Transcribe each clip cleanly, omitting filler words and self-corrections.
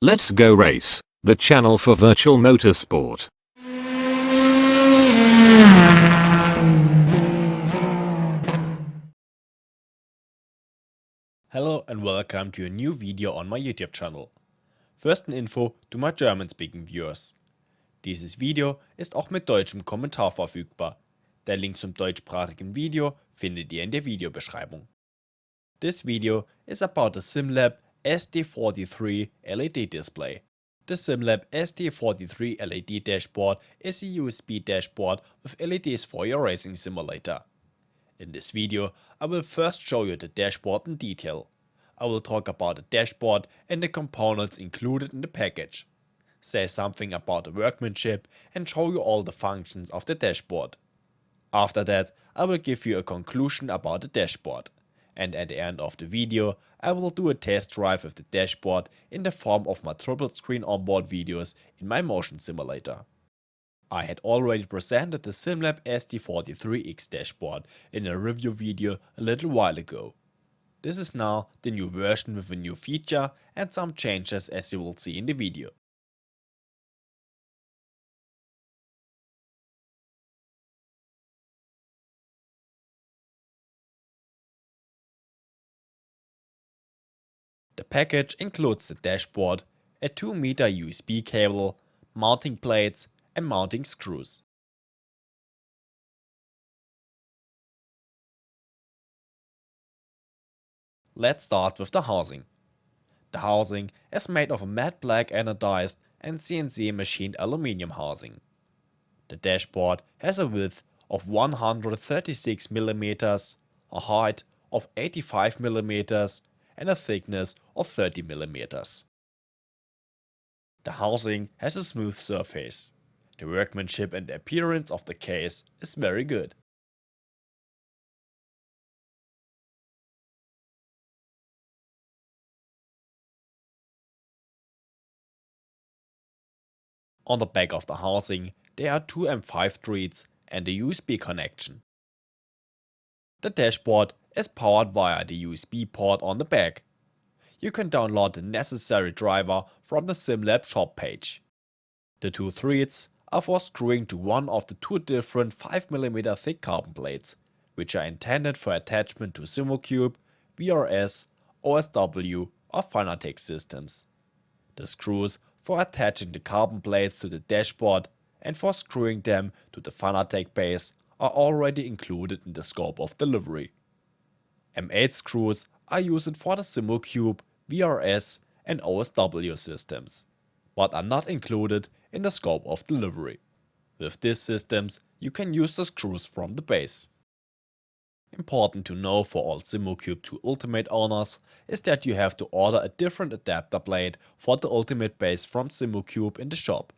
Let's Go Race, the channel for virtual motorsport. Hello and welcome to a new video on my YouTube channel. First eine Info to my German-speaking viewers. Dieses Video ist auch mit deutschem Kommentar verfügbar. Der Link zum deutschsprachigen Video findet ihr in der Videobeschreibung. This video is about the SimLab SD43 LED display. The SimLab SD43 LED dashboard is a USB dashboard with LEDs for your racing simulator. In this video, I will first show you the dashboard in detail. I will talk about the dashboard and the components included in the package, say something about the workmanship and show you all the functions of the dashboard. After that, I will give you a conclusion about the dashboard, and at the end of the video, I will do a test drive with the dashboard in the form of my triple screen onboard videos in my motion simulator. I had already presented the SimLab SD43X dashboard in a review video a little while ago. This is now the new version with a new feature and some changes, as you will see in the video. The package includes the dashboard, a 2-meter USB cable, mounting plates and mounting screws. Let's start with the housing. The housing is made of a matte black anodized and CNC machined aluminum housing. The dashboard has a width of 136 mm, a height of 85 mm and a thickness of 30 mm. The housing has a smooth surface. The workmanship and the appearance of the case is very good. On the back of the housing, there are two M5 threads and a USB connection. The dashboard is powered via the USB port on the back. You can download the necessary driver from the SimLab shop page. The two threads are for screwing to one of the two different 5mm thick carbon plates, which are intended for attachment to SimCube, VRS, OSW or Fanatec systems. The screws for attaching the carbon plates to the dashboard and for screwing them to the Fanatec base are already included in the scope of delivery. M8 screws are used for the SimCube, VRS and OSW systems, but are not included in the scope of delivery. With these systems, you can use the screws from the base. Important to know for all SimCube 2 Ultimate owners is that you have to order a different adapter plate for the Ultimate base from SimCube in the shop,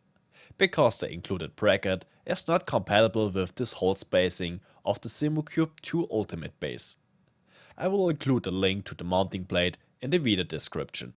because the included bracket is not compatible with this hole spacing of the SimCube 2 Ultimate base. I will include a link to the mounting plate in the video description.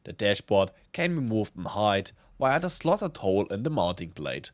The dashboard can be moved in height via the slotted hole in the mounting plate.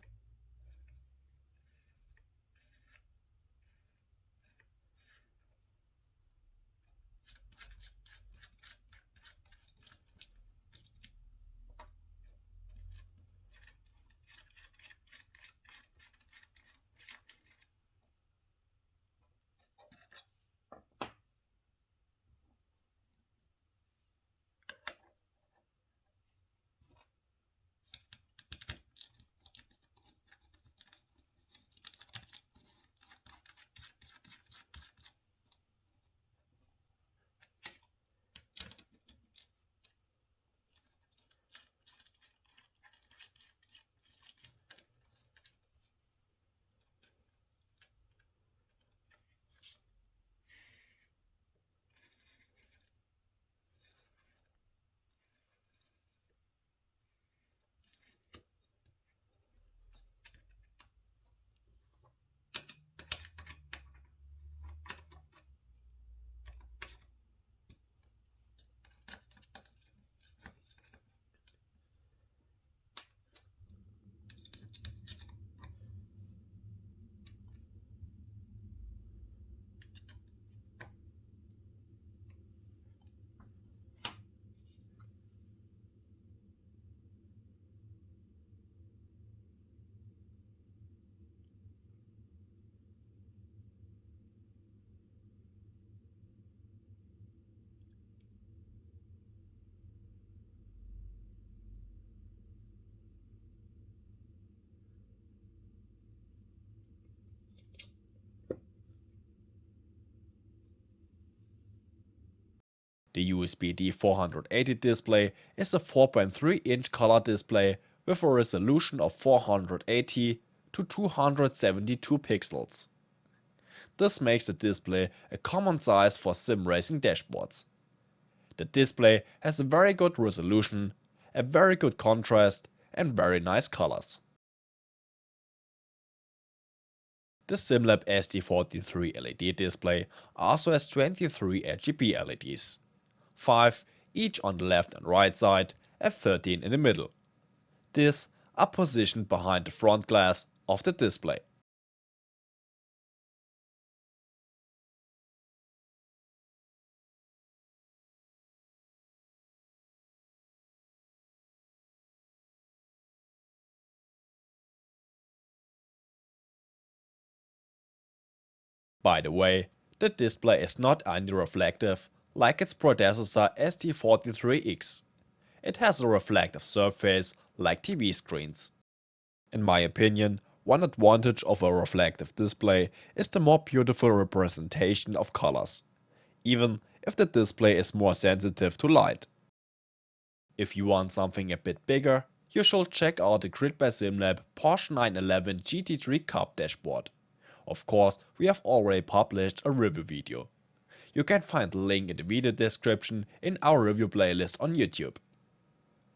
The USB D480 display is a 4.3-inch color display with a resolution of 480 to 272 pixels. This makes the display a common size for sim racing dashboards. The display has a very good resolution, a very good contrast, and very nice colors. The SimLab SD43 LED display also has 23 RGB LEDs, 5 each on the left and right side and 13 in the middle. These are positioned behind the front glass of the display. By the way, the display is not anti-reflective like its predecessor SD43X. It has a reflective surface like TV screens. In my opinion, one advantage of a reflective display is the more beautiful representation of colors, even if the display is more sensitive to light. If you want something a bit bigger, you should check out the Grid by SimLab Porsche 911 GT3 Cup Dashboard. Of course, we have already published a review video. You can find the link in the video description in our review playlist on YouTube.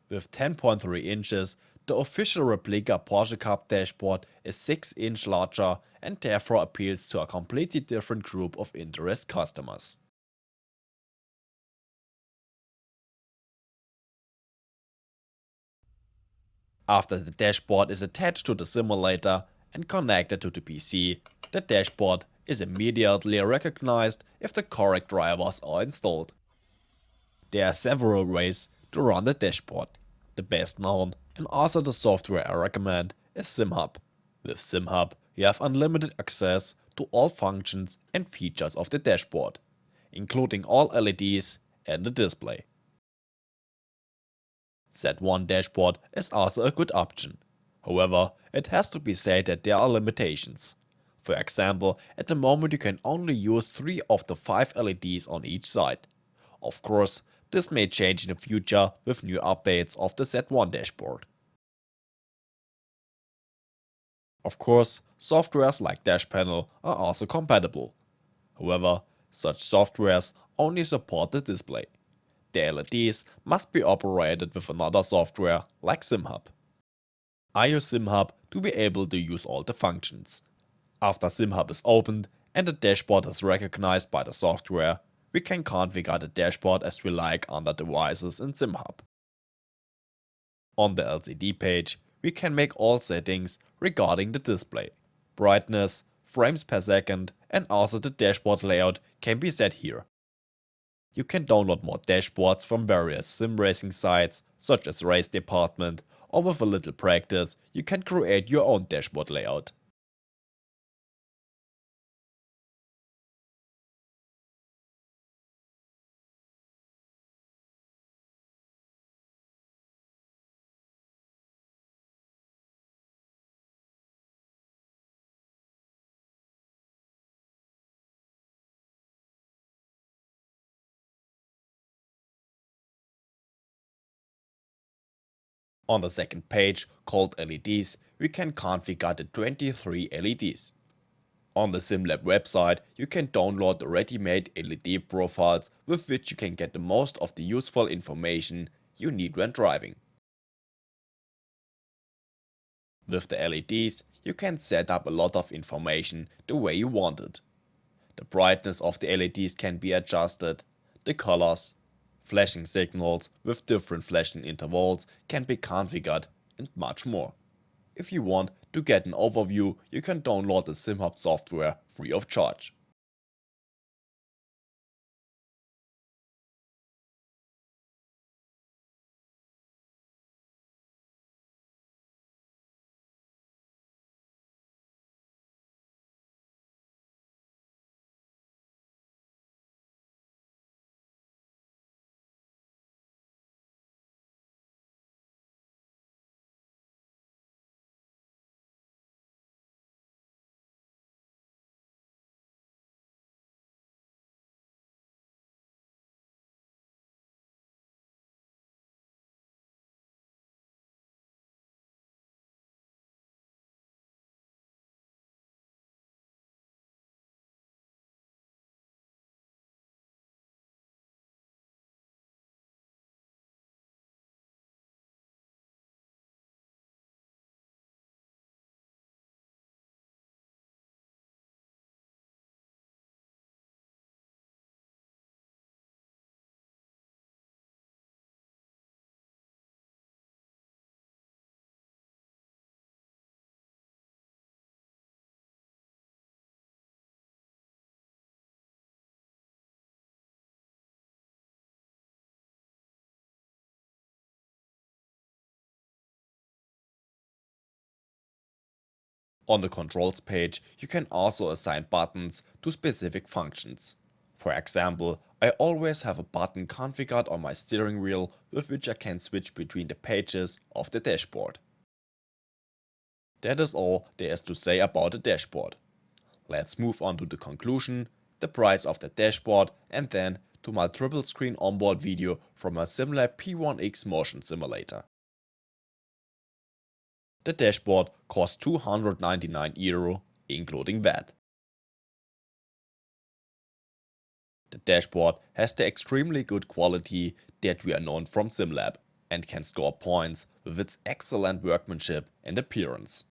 With 10.3 inches, the official replica Porsche Cup Dashboard is 6 inches larger and therefore appeals to a completely different group of interest customers. After the dashboard is attached to the simulator and connected to the PC, the dashboard is immediately recognized if the correct drivers are installed. There are several ways to run the dashboard. The best known and also the software I recommend is SimHub. With SimHub, you have unlimited access to all functions and features of the dashboard, including all LEDs and the display. Z1 dashboard is also a good option. However, it has to be said that there are limitations. For example, at the moment you can only use 3 of the 5 LEDs on each side. Of course, this may change in the future with new updates of the Z1 dashboard. Of course, softwares like Dash Panel are also compatible. However, such softwares only support the display. The LEDs must be operated with another software like SimHub. I use SimHub to be able to use all the functions. After SimHub is opened and the dashboard is recognized by the software, we can configure the dashboard as we like under devices in SimHub. On the LCD page, we can make all settings regarding the display. Brightness, frames per second, and also the dashboard layout can be set here. You can download more dashboards from various sim racing sites such as Race Department, or with a little practice you can create your own dashboard layout. On the second page, called LEDs, we can configure the 23 LEDs. On the SimLab website, you can download the ready-made LED profiles with which you can get the most of the useful information you need when driving. With the LEDs, you can set up a lot of information the way you want it. The brightness of the LEDs can be adjusted, the colors, flashing signals with different flashing intervals can be configured, and much more. If you want to get an overview, you can download the SimHub software free of charge. On the controls page, you can also assign buttons to specific functions. For example, I always have a button configured on my steering wheel with which I can switch between the pages of the dashboard. That is all there is to say about the dashboard. Let's move on to the conclusion, the price of the dashboard, and then to my triple screen onboard video from a SimLab P1X motion simulator. The dashboard costs €299, including VAT. The dashboard has the extremely good quality that we are known from SimLab and can score points with its excellent workmanship and appearance.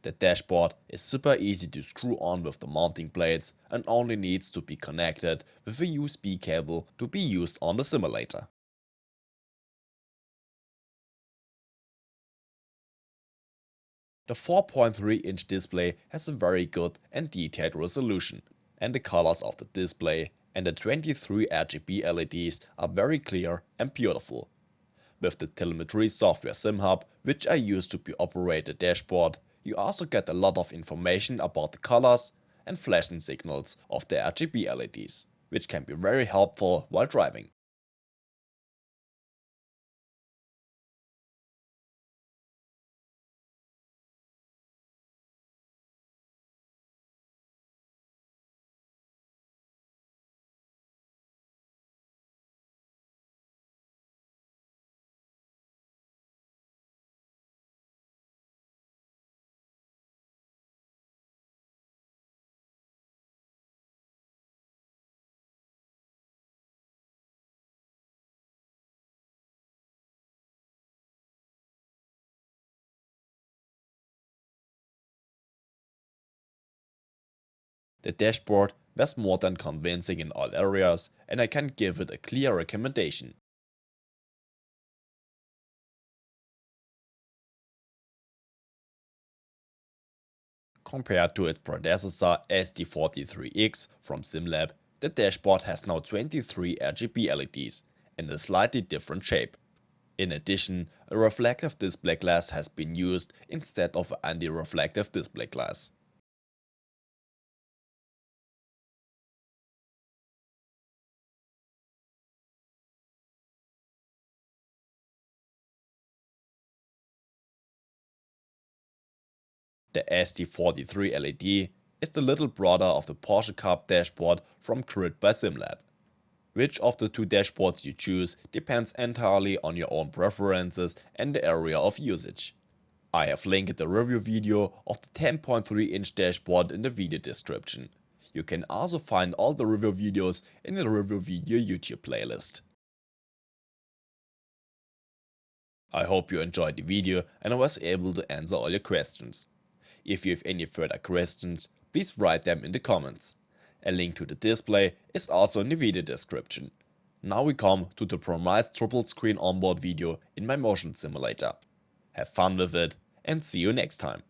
The dashboard is super easy to screw on with the mounting plates and only needs to be connected with a USB cable to be used on the simulator. The 4.3-inch display has a very good and detailed resolution, and the colors of the display and the 23 RGB LEDs are very clear and beautiful. With the telemetry software SimHub, which I use to operate the dashboard, you also get a lot of information about the colors and flashing signals of the RGB LEDs, which can be very helpful while driving. The dashboard was more than convincing in all areas, and I can give it a clear recommendation. Compared to its predecessor SD43X from SimLab, the dashboard has now 23 RGB LEDs in a slightly different shape. In addition, a reflective display glass has been used instead of an anti-reflective display glass. The SD43 LED is the little brother of the Porsche Cup Dashboard from Grid by SimLab. Which of the two dashboards you choose depends entirely on your own preferences and the area of usage. I have linked the review video of the 10.3-inch dashboard in the video description. You can also find all the review videos in the review video YouTube playlist. I hope you enjoyed the video and I was able to answer all your questions. If you have any further questions, please write them in the comments. A link to the display is also in the video description. Now we come to the promised triple screen onboard video in my motion simulator. Have fun with it and see you next time.